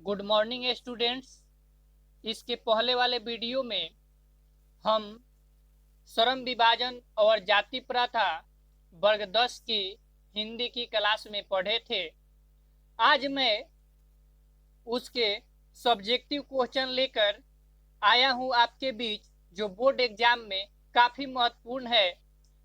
Good morning students. इसके पहले वाले वीडियो में हम श्रम विभाजन और जाति प्रथा वर्ग 10 की हिंदी की क्लास में पढ़े थे। आज मैं उसके सब्जेक्टिव क्वेश्चन लेकर आया हूं आपके बीच, जो बोर्ड एग्जाम में काफी महत्वपूर्ण है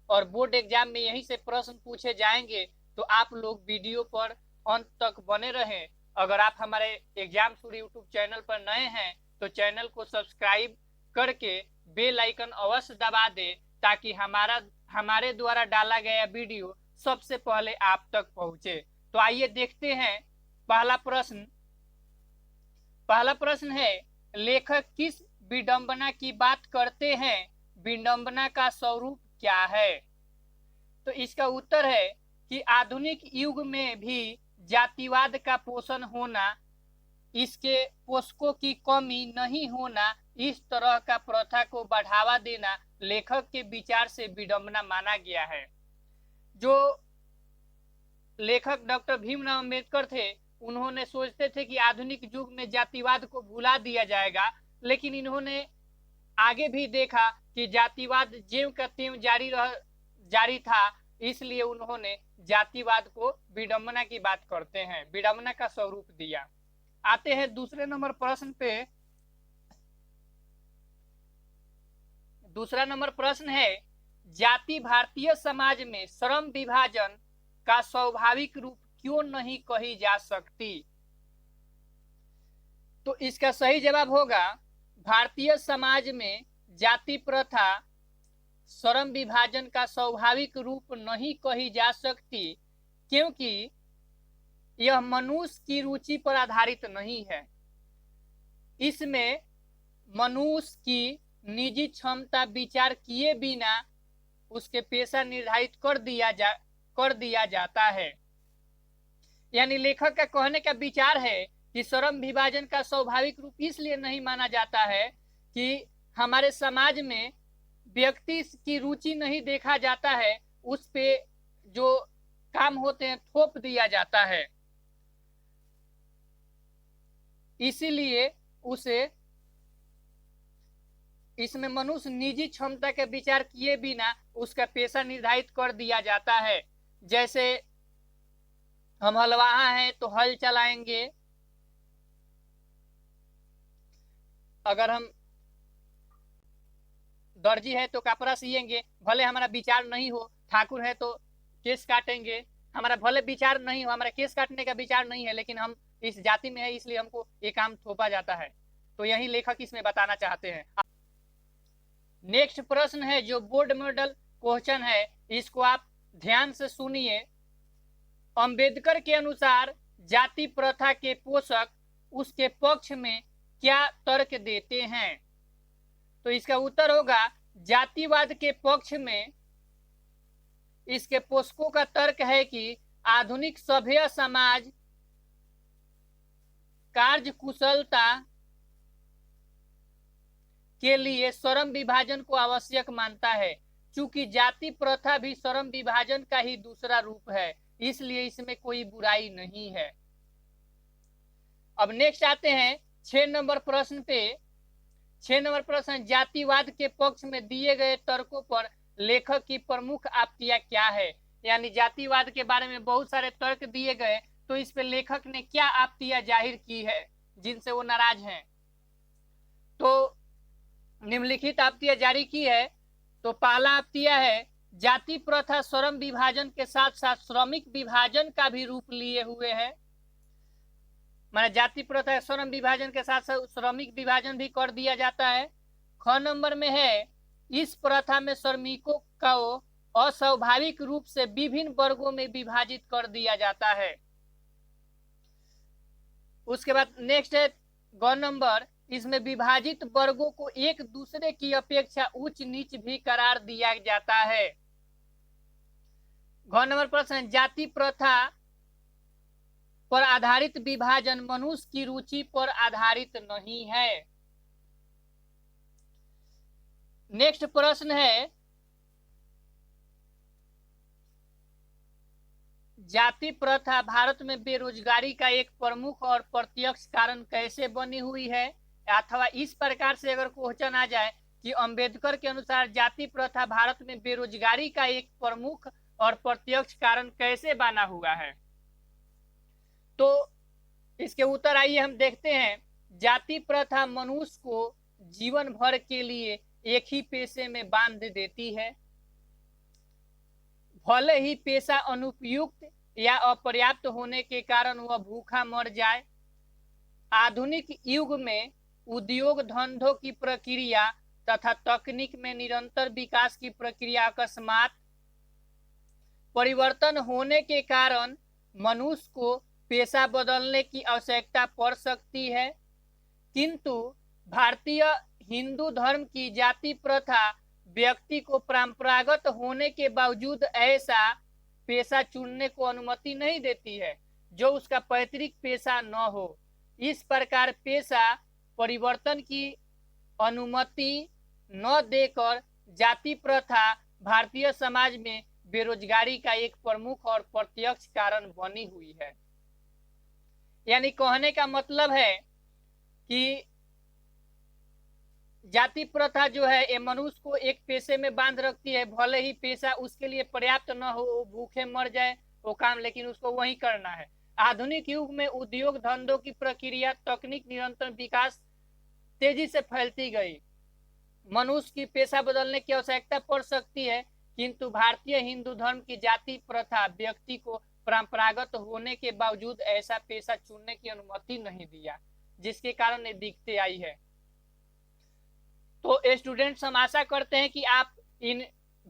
और बोर्ड एग्जाम में यहीं से प्रश्न पूछे जाएंगे। तो आप लोग वीडियो पर अंत तक बने रहें। अगर आप हमारे एग्जाम सूर्य यूट्यूब चैनल पर नए हैं तो चैनल को सब्सक्राइब करके बेल आइकन अवश्य दबा दे, ताकि हमारे द्वारा डाला गया वीडियो सबसे पहले आप तक पहुंचे। तो आइए देखते हैं पहला प्रश्न है, लेखक किस विडंबना की बात करते हैं? विडंबना का स्वरूप क्या है? तो इसका उत्तर है कि आधुनिक युग में भी जातिवाद का पोषण होना, इसके पोषकों की कमी नहीं होना, इस तरह का प्रथा को बढ़ावा देना लेखक के विचार से विडंबना माना गया है। जो लेखक डॉक्टर भीमराव अम्बेडकर थे, उन्होंने सोचते थे कि आधुनिक युग में जातिवाद को भुला दिया जाएगा, लेकिन इन्होंने आगे भी देखा कि जातिवाद ज्यों का त्यों जारी था, इसलिए उन्होंने जातिवाद को विडंबना की बात करते हैं, विडंबना का स्वरूप दिया। आते हैं दूसरे नंबर प्रश्न पे। दूसरा नंबर प्रश्न है, जाति भारतीय समाज में श्रम विभाजन का स्वाभाविक रूप क्यों नहीं कही जा सकती? तो इसका सही जवाब होगा, भारतीय समाज में जाति प्रथा श्रम विभाजन का स्वाभाविक रूप नहीं कही जा सकती, क्योंकि यह मनुष्य की रुचि पर आधारित नहीं है। इसमें मनुष्य की निजी क्षमता विचार किए बिना उसके पेशा निर्धारित कर दिया जाता है। यानी लेखक का कहने का विचार है कि श्रम विभाजन का स्वाभाविक रूप इसलिए नहीं माना जाता है कि हमारे समाज में व्यक्ति की रुचि नहीं देखा जाता है, उस पे जो काम होते हैं थोप दिया जाता है, इसीलिए उसे इसमें मनुष्य निजी क्षमता के विचार किए बिना उसका पेशा निर्धारित कर दिया जाता है। जैसे हम हलवाहा हैं तो हल चलाएंगे, अगर हम दर्जी है तो कपड़ा सिएंगे, भले हमारा विचार नहीं हो। ठाकुर है तो केस काटेंगे, हमारा भले विचार नहीं हो, हमारा केस काटने का विचार नहीं है, लेकिन हम इस जाति में है इसलिए हमको ये काम थोपा जाता है। तो यही लेखक इसमें बताना चाहते हैं। नेक्स्ट प्रश्न है जो बोर्ड मॉडल क्वेश्चन है, इसको आप ध्यान से सुनिए। अंबेडकर के अनुसार जाति प्रथा के पोषक उसके पक्ष में क्या तर्क देते हैं? तो इसका उत्तर होगा, जातिवाद के पक्ष में इसके पोषकों का तर्क है कि आधुनिक सभ्य समाज कार्य कुशलता के लिए श्रम विभाजन को आवश्यक मानता है। चूंकि जाति प्रथा भी श्रम विभाजन का ही दूसरा रूप है, इसलिए इसमें कोई बुराई नहीं है। अब नेक्स्ट आते हैं 6 नंबर प्रश्न पे। 6 नंबर प्रश्न, जातिवाद के पक्ष में दिए गए तर्कों पर लेखक की प्रमुख आपत्तियां क्या है? यानी जातिवाद के बारे में बहुत सारे तर्क दिए गए, तो इस पे लेखक ने क्या आपत्तियां जाहिर की है जिनसे वो नाराज हैं? तो निम्नलिखित आपत्तियां जारी की है। तो पहला आपत्तियां है, जाति प्रथा श्रम विभाजन के साथ साथ श्रमिक विभाजन का भी रूप लिए हुए है। माने जाति प्रथा श्रम विभाजन के साथ साथ श्रमिक विभाजन भी कर दिया जाता है। ख नंबर में है, इस प्रथा में श्रमिकों को अस्वाभाविक रूप से विभिन्न वर्गों में विभाजित कर दिया जाता है। उसके बाद नेक्स्ट है ग नंबर, इसमें विभाजित वर्गों को एक दूसरे की अपेक्षा उच्च नीच भी करार दिया जाता है। घ नंबर प्रश्न, जाति प्रथा पर आधारित विभाजन मनुष्य की रुचि पर आधारित नहीं है। नेक्स्ट प्रश्न है, जाति प्रथा भारत में बेरोजगारी का एक प्रमुख और प्रत्यक्ष कारण कैसे बनी हुई है, अथवा इस प्रकार से अगर क्वेश्चन आ जाए कि अंबेडकर के अनुसार जाति प्रथा भारत में बेरोजगारी का एक प्रमुख और प्रत्यक्ष कारण कैसे बना हुआ है, तो इसके उत्तर आइए हम देखते हैं। जाति प्रथा मनुष्य को जीवन भर के लिए एक ही पेशे में बांध देती है, भले ही पेशा अनुपयुक्त या अपर्याप्त होने के कारण वह भूखा मर जाए। आधुनिक युग में उद्योग धंधों की प्रक्रिया तथा तकनीक में निरंतर विकास की प्रक्रिया अकस्मात परिवर्तन होने के कारण मनुष्य को पेशा बदलने की आवश्यकता पड़ सकती है, किंतु भारतीय हिंदू धर्म की जाति प्रथा व्यक्ति को परंपरागत होने के बावजूद ऐसा पेशा चुनने को अनुमति नहीं देती है जो उसका पैतृक पेशा न हो। इस प्रकार पेशा परिवर्तन की अनुमति न देकर जाति प्रथा भारतीय समाज में बेरोजगारी का एक प्रमुख और प्रत्यक्ष कारण बनी हुई है। यानी कहने का मतलब है कि जाति प्रथा जो है ये मनुष्य को एक पेशे में बांध रखती है, भले ही पेशा उसके लिए पर्याप्त न हो, भूखे मर जाए वो काम, लेकिन उसको वही करना है। आधुनिक युग में उद्योग धंधों की प्रक्रिया तकनीक निरंतर विकास तेजी से फैलती गई, मनुष्य की पेशा बदलने की आवश्यकता पड़ सकती है, किंतु भारतीय हिंदू धर्म की जाति प्रथा व्यक्ति को परंपरागत होने के बावजूद ऐसा पेशा चुनने की अनुमति नहीं दिया, जिसके कारण ये दिक्कतें आई है। तो स्टूडेंट्स हम आशा करते हैं कि आप इन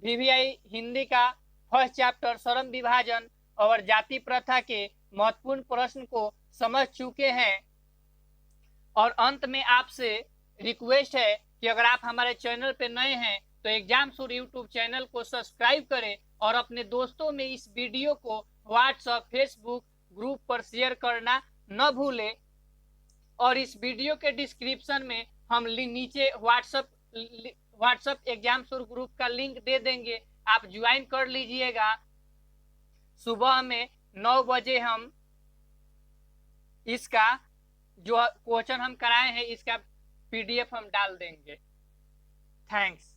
VVI हिंदी का फर्स्ट चैप्टर श्रम विभाजन और जाति प्रथा के महत्वपूर्ण प्रश्न को समझ चुके हैं। और अंत में आपसे रिक्वेस्ट है कि अगर आप हमारे चैनल पे नए हैं तो एग्जामसुर यूट्यूब चैनल को सब्सक्राइब करें और अपने दोस्तों में इस वीडियो को व्हाट्सएप फेसबुक ग्रुप पर शेयर करना न भूलें। और इस वीडियो के डिस्क्रिप्शन में हम नीचे व्हाट्सएप एग्जामसुर ग्रुप का लिंक दे देंगे, आप ज्वाइन कर लीजिएगा। सुबह में 9 बजे हम इसका जो क्वेश्चन हम कराए हैं इसका PDF हम डाल देंगे। थैंक्स।